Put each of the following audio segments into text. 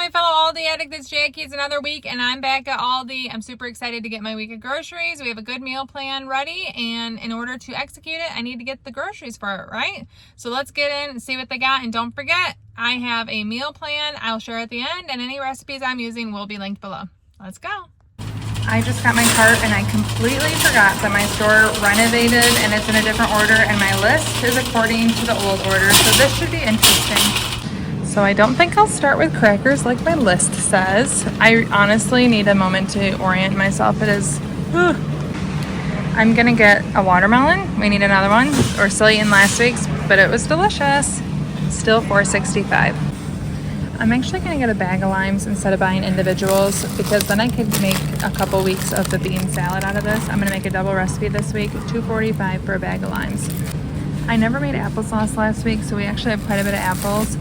my fellow Aldi addict, it's Jackie. It's another week and I'm back at Aldi. I'm super excited to get my week of groceries. We have a good meal plan ready, and in order to execute it, I need to get the groceries for it, right? So let's get in and see what they got. And don't forget, I have a meal plan I'll share at the end, and any recipes I'm using will be linked below. Let's go. I just got my cart and I completely forgot that my store renovated and it's in a different order, and my list is according to the old order, so this should be interesting. So I don't think I'll start with crackers like my list says. I honestly need a moment to orient myself. It is, I'm gonna get a watermelon. We need another one. We're still eating last week's, but it was delicious. Still $4.65. I'm actually gonna get a bag of limes instead of buying individuals, because then I could make a couple weeks of the bean salad out of this. I'm gonna make a double recipe this week, $2.45 for a bag of limes. I never made applesauce last week, so we actually have quite a bit of apples,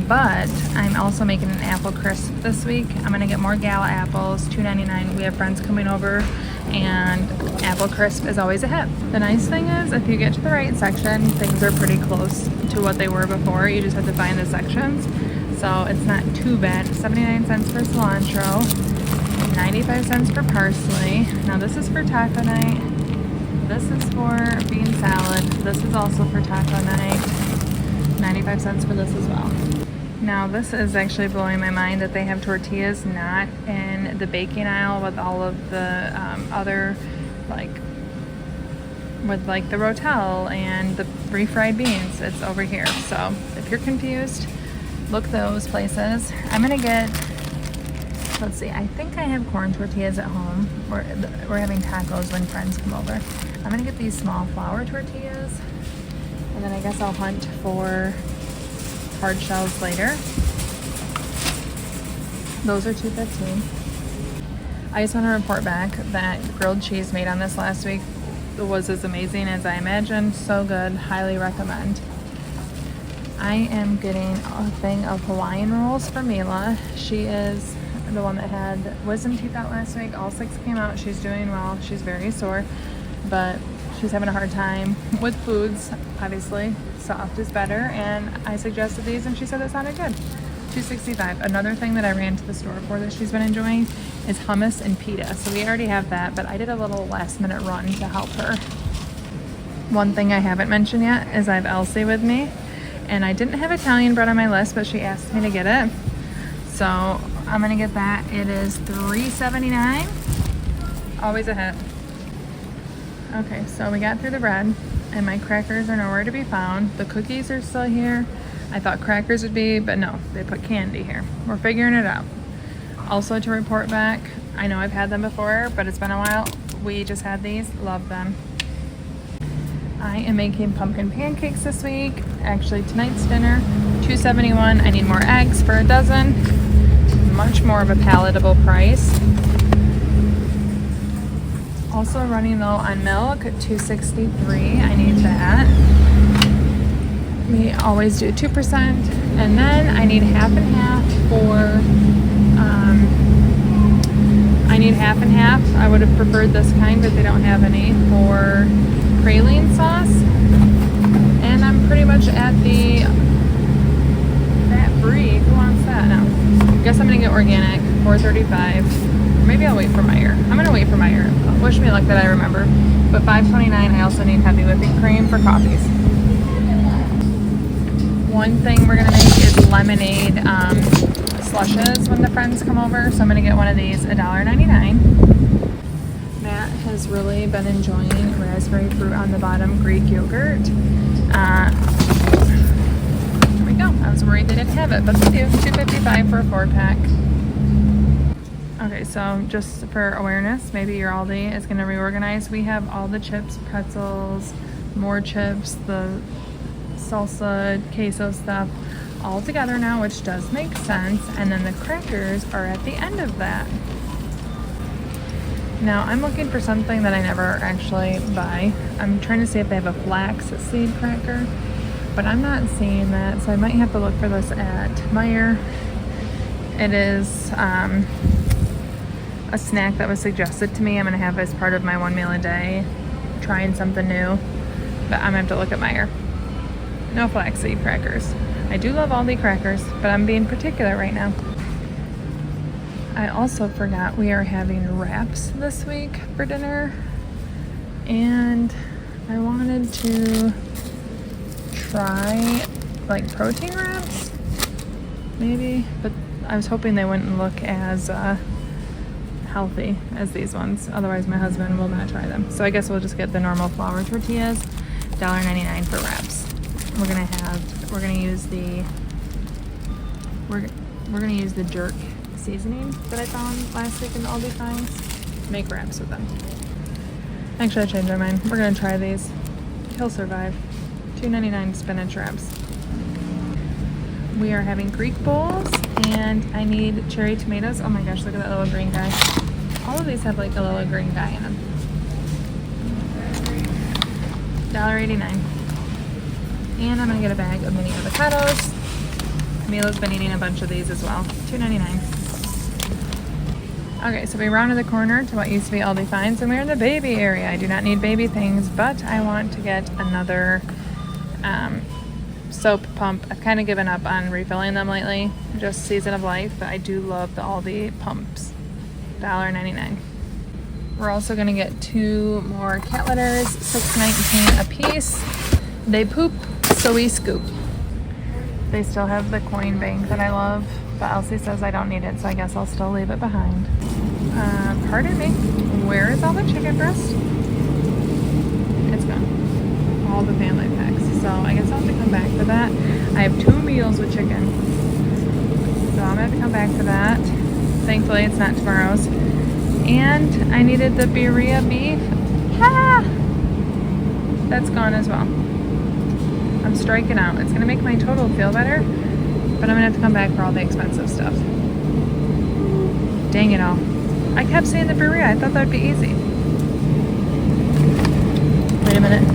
but I'm also making an apple crisp this week. I'm gonna get more Gala apples, $2.99. We have friends coming over, and apple crisp is always a hit. The nice thing is, if you get to the right section, things are pretty close to what they were before. You just have to find the sections. So it's not too bad. 79 cents for cilantro, 95 cents for parsley. Now this is for taco night. This is for bean salad. This is also for taco night. 95 cents for this as well. Now this is actually blowing my mind that they have tortillas not in the baking aisle with all of the other, with the rotel and the refried beans. It's over here. So if you're confused, look those places. I'm gonna get, let's see, I think I have corn tortillas at home. We're having tacos when friends come over. I'm gonna get these small flour tortillas, and then I guess I'll hunt for hard shells later. Those are $2.15. I just want to report back that grilled cheese made on this last week was as amazing as I imagined. So good, highly recommend. I am getting a thing of Hawaiian rolls for Mila. She is the one that had wisdom teeth out last week. All 6 came out. She's doing well. She's very sore, but she's having a hard time with foods. Obviously, soft is better, and I suggested these and she said it sounded good. $2.65. Another thing that I ran to the store for that she's been enjoying is hummus and pita. So we already have that, but I did a little last minute run to help her. One thing I haven't mentioned yet is I have Elsie with me, and I didn't have Italian bread on my list, but she asked me to get it. So I'm gonna get that. It is $3.79. Always a hit. Okay, so we got through the bread, and my crackers are nowhere to be found. The cookies are still here. I thought crackers would be, but no, they put candy here. We're figuring it out. Also, to report back, I know I've had them before, but it's been a while. We just had these, love them. I am making pumpkin pancakes this week. Actually, tonight's dinner, $2.71. I need more eggs for a dozen. Much more of a palatable price. Also running low on milk, $2.63. I need that. We always do 2%. And then I need half and half for, I would have preferred this kind, but they don't have any, for praline sauce. And I'm pretty much at the fat brie. Who wants that now? Guess I'm gonna get organic, $4.35. Maybe I'll wait for Meyer. I'm gonna wait for Meyer. Wish me luck that I remember. But $5.29. I also need heavy whipping cream for coffees. One thing we're gonna make is lemonade slushes when the friends come over. So I'm gonna get one of these, $1.99. Matt has really been enjoying raspberry fruit on the bottom Greek yogurt. There we go. I was worried they didn't have it, but they do. $2.55 for a 4-pack. Okay, so just for awareness, maybe your Aldi is going to reorganize. We have all the chips, pretzels, more chips, the salsa, queso stuff all together now, which does make sense. And then the crackers are at the end of that. Now, I'm looking for something that I never actually buy. I'm trying to see if they have a flax seed cracker, but I'm not seeing that, so I might have to look for this at Meyer. It is a snack that was suggested to me. I'm gonna have as part of my one meal a day, trying something new, but I'm gonna have to look at Meyer. No flaxseed crackers. I do love Aldi crackers, but I'm being particular right now. I also forgot we are having wraps this week for dinner, and I wanted to try like protein wraps maybe, but I was hoping they wouldn't look as healthy as these ones, otherwise my husband will not try them. So I guess we'll just get the normal flour tortillas, $1.99 for wraps. We're gonna use the jerk seasoning that I found last week in the Aldi finds. Make wraps with them. Actually, I changed my mind. We're gonna try these. He'll survive. $2.99 spinach wraps. We are having Greek bowls, and I need cherry tomatoes. Oh my gosh, look at that little green guy. All of these have like a little green guy in them. $1.89. And I'm gonna get a bag of mini avocados. Mila's been eating a bunch of these as well. $2.99. Okay, so we rounded the corner to what used to be Aldi Finds, and we're in the baby area. I do not need baby things, but I want to get another soap pump. I've kind of given up on refilling them lately, just season of life, but I do love the Aldi pumps. $1.99. We're also gonna get 2 more cat litters, $6.19 a piece. They poop, so we scoop. They still have the coin bank that I love, but Elsie says I don't need it, so I guess I'll still leave it behind. Pardon me, where is all the chicken breast? It's gone. All the family packs. So I guess I'll have to come back for that. I have 2 meals with chicken, so I'm gonna have to come back for that. Thankfully, it's not tomorrow's. And I needed the birria beef. Ah! That's gone as well. I'm striking out. It's gonna make my total feel better, but I'm gonna have to come back for all the expensive stuff. Dang it all. I kept saying the birria. I thought that'd be easy. Wait a minute.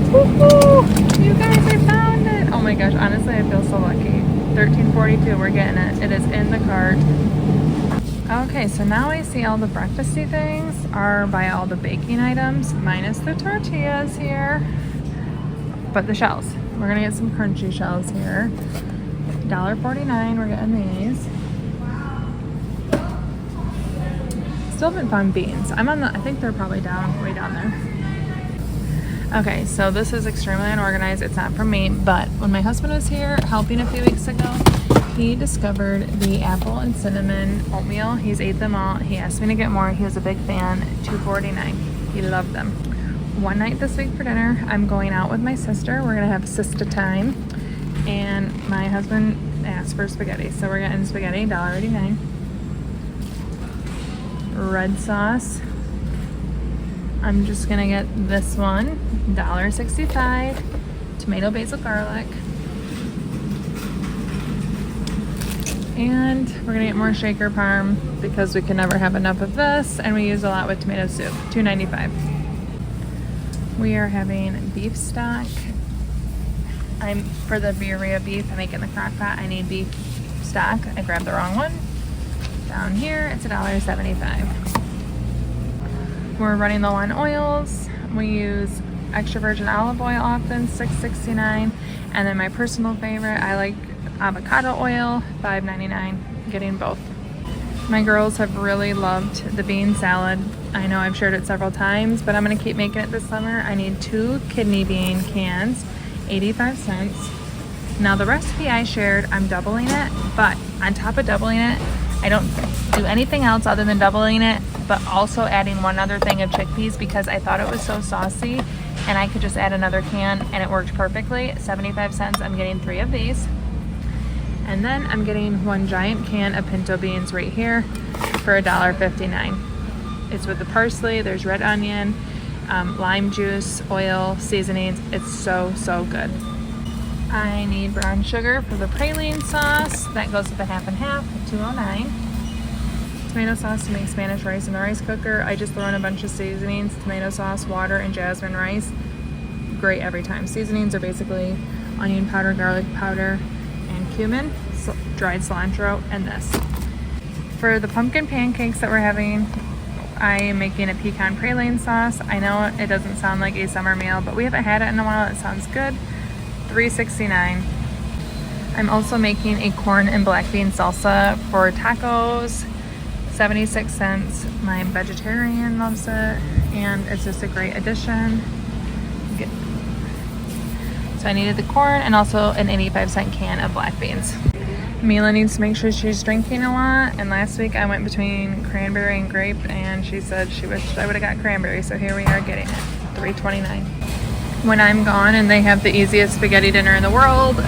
Woohoo! You guys, I found it! Oh my gosh, honestly, I feel so lucky. $13.42, we're getting it. It is in the cart. Okay, so now I see all the breakfasty things are by all the baking items, minus the tortillas here. But the shells. We're gonna get some crunchy shells here. $1.49, we're getting these. Still haven't found beans. I think they're probably way down there. Okay, so this is extremely unorganized. It's not from me, but when my husband was here helping a few weeks ago, he discovered the apple and cinnamon oatmeal. He's ate them all. He asked me to get more. He was a big fan. $2.49. He loved them. One night this week for dinner, I'm going out with my sister. We're gonna have sister time, and my husband asked for spaghetti, so we're getting spaghetti. $1.89. Red sauce. I'm just gonna get this one. $1.65. Tomato, basil, garlic. And we're gonna get more shaker parm because we can never have enough of this, and we use a lot with tomato soup. $2.95. We are having beef stock. For the birria beef, I make it in the crock pot. I need beef stock. I grabbed the wrong one. Down here, it's $1.75. We're running low on oils. We use extra virgin olive oil often, $6.69. And then my personal favorite, I like avocado oil, $5.99. Getting both. My girls have really loved the bean salad. I know I've shared it several times, but I'm gonna keep making it this summer. I need 2 kidney bean cans, 85 cents. Now the recipe I shared, I'm doubling it, but on top of doubling it, I don't do anything else other than doubling it, but also adding one other thing of chickpeas because I thought it was so saucy and I could just add another can and it worked perfectly. 75 cents, I'm getting 3 of these. And then I'm getting 1 giant can of pinto beans right here for $1.59. It's with the parsley, there's red onion, lime juice, oil, seasonings. It's so, so good. I need brown sugar for the praline sauce. That goes with a half and half, $2.09. Tomato sauce to make Spanish rice in the rice cooker. I just throw in a bunch of seasonings, tomato sauce, water, and jasmine rice. Great every time. Seasonings are basically onion powder, garlic powder, and cumin, dried cilantro, and this. For the pumpkin pancakes that we're having, I am making a pecan praline sauce. I know it doesn't sound like a summer meal, but we haven't had it in a while. It sounds good. $3.69. I'm also making a corn and black bean salsa for tacos. 76 cents. My vegetarian loves it, and it's just a great addition. So I needed the corn and also an 85-cent can of black beans. Mila needs to make sure she's drinking a lot, and last week I went between cranberry and grape, and she said she wished I would have got cranberry, so here we are getting it. $3.29. When I'm gone and they have the easiest spaghetti dinner in the world,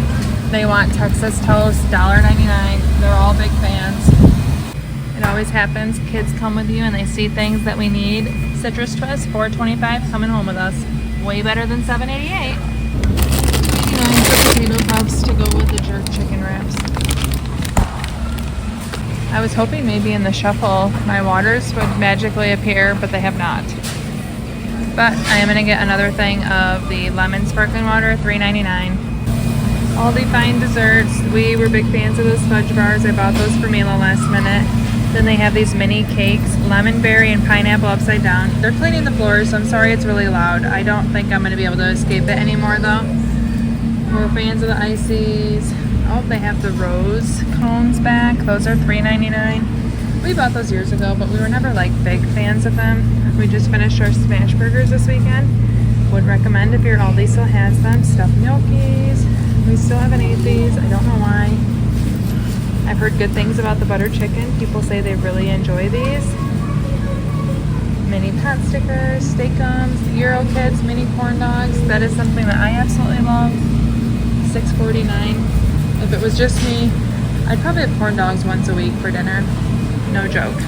they want Texas toast, $1.99. They're all big fans. It always happens. Kids come with you and they see things that we need. Citrus Twist, $4.25, coming home with us. Way better than $7.88. $2.89 for potato puffs to go with the jerk chicken wraps. I was hoping maybe in the shuffle my waters would magically appear, but they have not. But I am going to get another thing of the lemon sparkling water, $3.99. Aldi fine desserts. We were big fans of those fudge bars. I bought those for Mila last minute. Then they have these mini cakes, lemon berry and pineapple upside down. They're cleaning the floors, so I'm sorry it's really loud. I don't think I'm going to be able to escape it anymore though. We're fans of the ices. Oh, they have the rose cones back. Those are $3.99. We bought those years ago, but we were never like big fans of them. We just finished our smash burgers this weekend. Would recommend if your Aldi still has them. Stuffed gnocchis. We still haven't ate these. I don't know why. I've heard good things about the butter chicken. People say they really enjoy these. Mini pot stickers, steakums, Euro Kids, mini corn dogs. That is something that I absolutely love. $6.49. If it was just me, I'd probably have corn dogs once a week for dinner. No joke.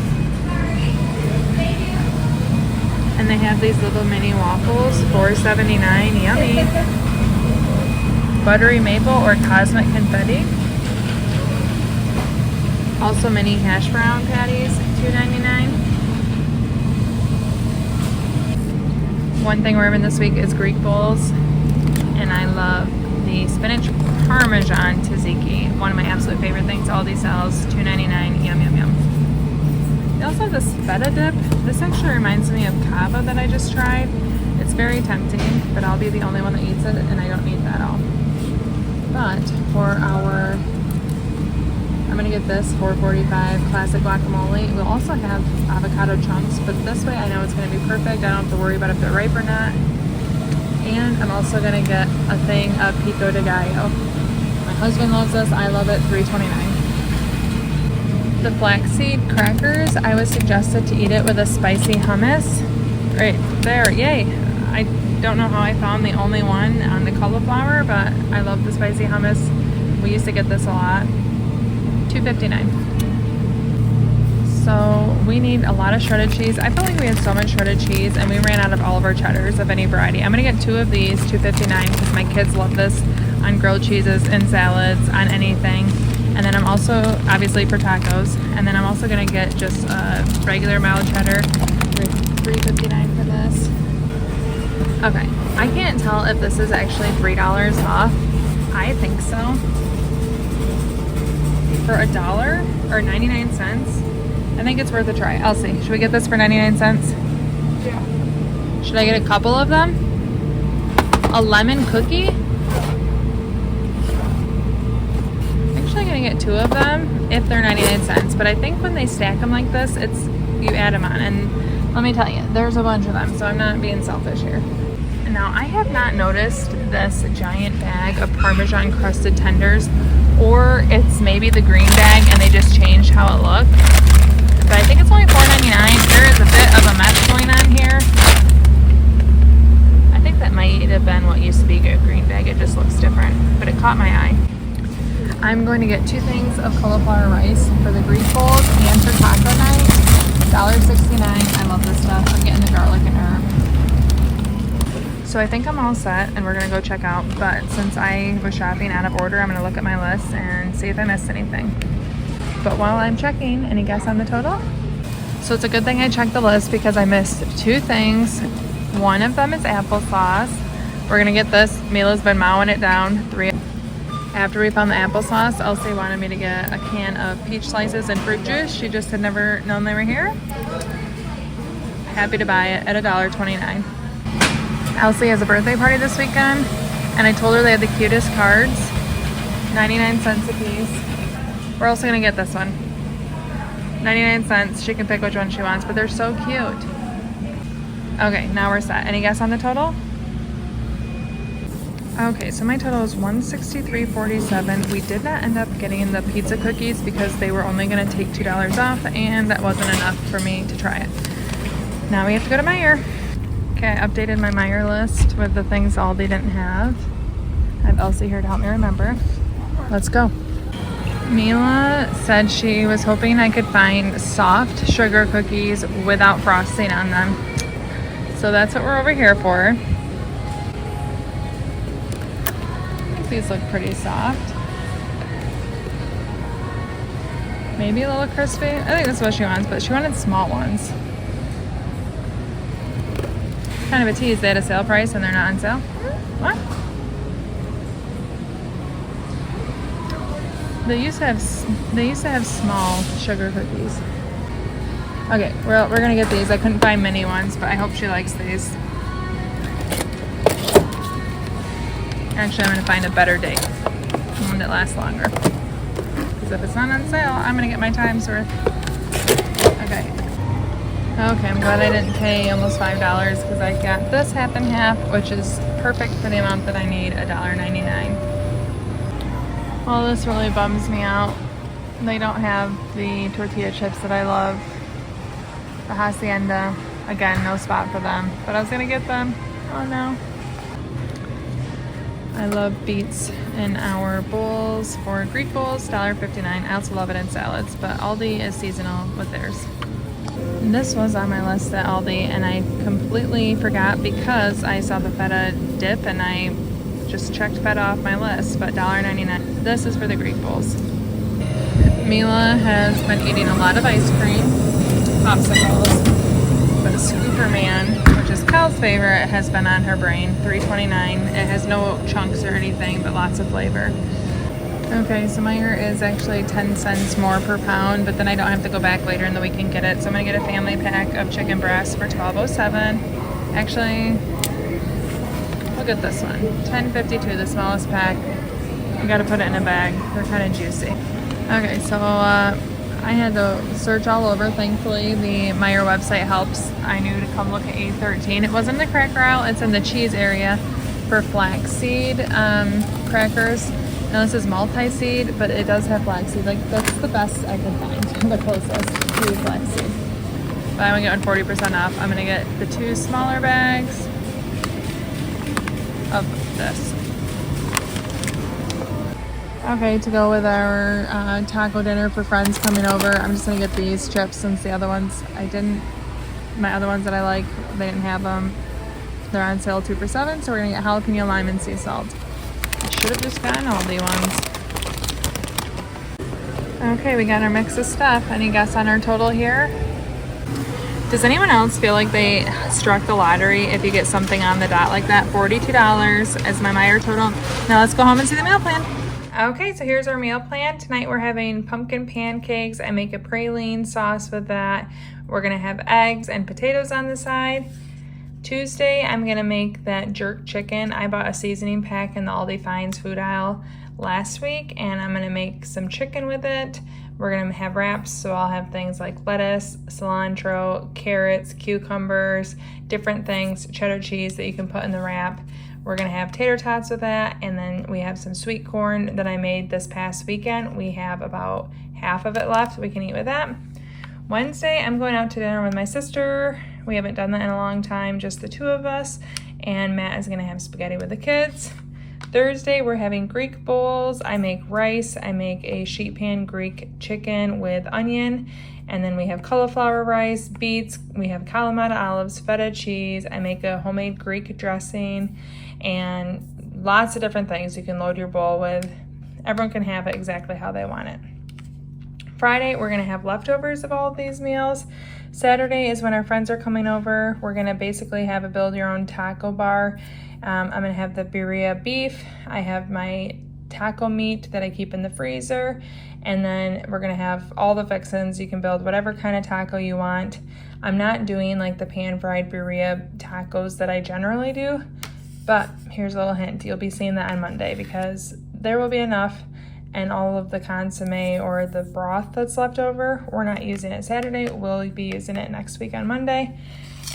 And they have these little mini waffles, $4.79. Yummy. Buttery maple or cosmic confetti. Also mini hash brown patties, $2.99. One thing we're having this week is Greek bowls, and I love the spinach parmesan tzatziki. One of my absolute favorite things Aldi sells, $2.99. Yum, yum, yum. They also have this feta dip. This actually reminds me of kava that I just tried. It's very tempting, but I'll be the only one that eats it, and I don't need that all. But for our, I'm gonna get this $4.45 classic guacamole. We'll also have avocado chunks, but this way I know it's gonna be perfect. I don't have to worry about if they're ripe or not. And I'm also gonna get a thing of pico de gallo. My husband loves this, I love it, $3.29. The flaxseed crackers, I was suggested to eat it with a spicy hummus. Right there, yay. I don't know how I found the only one on the cauliflower, but I love the spicy hummus. We used to get this a lot. $2.59. So we need a lot of shredded cheese. I felt like we had so much shredded cheese and we ran out of all of our cheddars of any variety. I'm gonna get 2 of these, $2.59, because my kids love this on grilled cheeses and salads, on anything. And then I'm also, obviously for tacos, and then I'm also gonna get just a regular mild cheddar, $3.59 for this. Okay, I can't tell if this is actually $3 off. I think so. For $1 or 99 cents, I think it's worth a try. I'll see. Should we get this for 99 cents? Yeah. Should I get a couple of them? A lemon cookie? Actually, I'm gonna get 2 of them if they're 99 cents. But I think when they stack them like this, it's, you add them on. And let me tell you, there's a bunch of them, so I'm not being selfish here. Now, I have not noticed this giant bag of Parmesan crusted tenders, or it's maybe the green bag and they just changed how it looked. But I think it's only $4.99. There is a bit of a mess going on here. I think that might have been what used to be a green bag. It just looks different, but it caught my eye. I'm going to get 2 things of cauliflower rice for the Greek bowls and for taco night. $1.69. I love this stuff. I'm getting the garlic and herb. So I think I'm all set and we're gonna go check out, but since I was shopping out of order, I'm gonna look at my list and see if I missed anything. But while I'm checking, any guess on the total? So it's a good thing I checked the list because I missed 2 things. One of them is applesauce. We're gonna get this. Mila's been mowing it down. 3. After we found the applesauce, Elsie wanted me to get a can of peach slices and fruit juice. She just had never known they were here. Happy to buy it at $1.29. Elsie has a birthday party this weekend, and I told her they had the cutest cards, 99 cents a piece. We're also gonna get this one. 99 cents. She can pick which one she wants, but they're so cute. Okay, now we're set. Any guess on the total? Okay, so my total is $163.47. We did not end up getting the pizza cookies because they were only going to take $2 off, and that wasn't enough for me to try it. Now we have to go to Meijer. Okay, I updated my Meijer list with the things Aldi didn't have. I have Elsie here to help me remember. Let's go. Mila said she was hoping I could find soft sugar cookies without frosting on them. So that's what we're over here for. These look pretty soft. Maybe a little crispy. I think that's what she wants, but she wanted small ones. Kind of a tease. They had a sale price and they're not on sale. What? They used to have small sugar cookies. Okay, we're gonna get these. I couldn't find mini ones, but I hope she likes these. Actually, I'm gonna find a better date, one that lasts longer. Because if it's not on sale, I'm gonna get my time's worth. Okay. Okay, I'm glad I didn't pay almost $5 because I got this half and half, which is perfect for the amount that I need, $1.99. Well, this really bums me out. They don't have the tortilla chips that I love. The Hacienda, again, no spot for them, but I was gonna get them. Oh no. I love beets in our bowls for Greek bowls, $1.59. I also love it in salads, but Aldi is seasonal with theirs. And this was on my list at Aldi, and I completely forgot because I saw the feta dip, and I just checked feta off my list, but $1.99. This is for the Greek bowls. Mila has been eating a lot of ice cream, popsicles, but Scooperman, which is Cal's favorite, has been on her brain. $3.29. It has no chunks or anything, but lots of flavor. Okay, so Meijer is actually 10 cents more per pound, but then I don't have to go back later in the week and get it. So I'm gonna get a family pack of chicken breasts for $12.07. Actually, look at this one, $10.52, the smallest pack. I gotta put it in a bag. They're kind of juicy. Okay, so I had to search all over. Thankfully, the Meijer website helps. I knew to come look at A13. It wasn't in the cracker aisle. It's in the cheese area for flaxseed crackers. Now this is multi-seed, but it does have flaxseed. Like, that's the best I could find, the closest to flaxseed. But I'm gonna get 40% off. I'm gonna get the 2 smaller bags of this. Okay, to go with our taco dinner for friends coming over, I'm just gonna get these chips since the other ones my other ones that I like, they didn't have them. They're on sale 2 for $7, so we're gonna get jalapeno, lime, and sea salt. I should have just gotten all the ones. Okay, we got our mix of stuff. Any guess on our total here? Does anyone else feel like they struck the lottery if you get something on the dot like that? $42 as my Meijer total. Now let's go home and see the meal plan. Okay, so here's our meal plan. Tonight we're having pumpkin pancakes. I make a praline sauce with that. We're gonna have eggs and potatoes on the side. Tuesday, I'm gonna make that jerk chicken. I bought a seasoning pack in the Aldi Finds food aisle last week, and I'm gonna make some chicken with it. We're gonna have wraps, so I'll have things like lettuce, cilantro, carrots, cucumbers, different things, cheddar cheese that you can put in the wrap. We're gonna have tater tots with that, and then we have some sweet corn that I made this past weekend. We have about half of it left. We can eat with that. Wednesday, I'm going out to dinner with my sister. We haven't done that in a long time, just the 2 of us, and Matt is gonna have spaghetti with the kids. Thursday, we're having Greek bowls. I make rice. I make a sheet pan Greek chicken with onion, and then we have cauliflower rice, beets. We have Kalamata olives, feta cheese. I make a homemade Greek dressing, and lots of different things you can load your bowl with. Everyone can have it exactly how they want it. Friday, we're gonna have leftovers of all of these meals. Saturday is when our friends are coming over. We're gonna basically have a build your own taco bar. I'm gonna have the birria beef. I have my taco meat that I keep in the freezer. And then we're gonna have all the fixins. You can build whatever kind of taco you want. I'm not doing like the pan-fried birria tacos that I generally do, but here's a little hint. You'll be seeing that on Monday because there will be enough and all of the consomme or the broth that's left over, we're not using it Saturday. We'll be using it next week on Monday.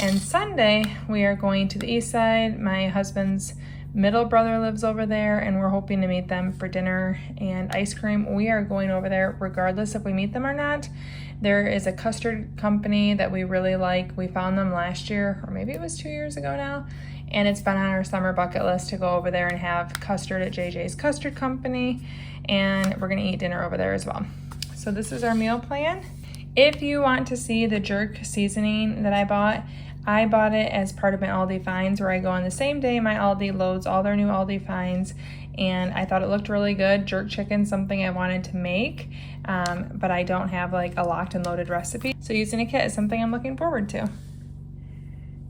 And Sunday, we are going to the east side. My husband's middle brother lives over there, and we're hoping to meet them for dinner and ice cream. We are going over there regardless if we meet them or not. There is a custard company that we really like. We found them last year, or maybe it was 2 years ago now, and it's been on our summer bucket list to go over there and have custard at JJ's Custard Company, and we're gonna eat dinner over there as well. So this is our meal plan. If you want to see the jerk seasoning that I bought it as part of my Aldi finds, where I go on the same day my Aldi loads all their new Aldi finds, and I thought it looked really good. Jerk chicken, something I wanted to make, but I don't have like a locked and loaded recipe. So using a kit is something I'm looking forward to.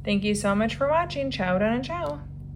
Thank you so much for watching. Ciao, done and ciao.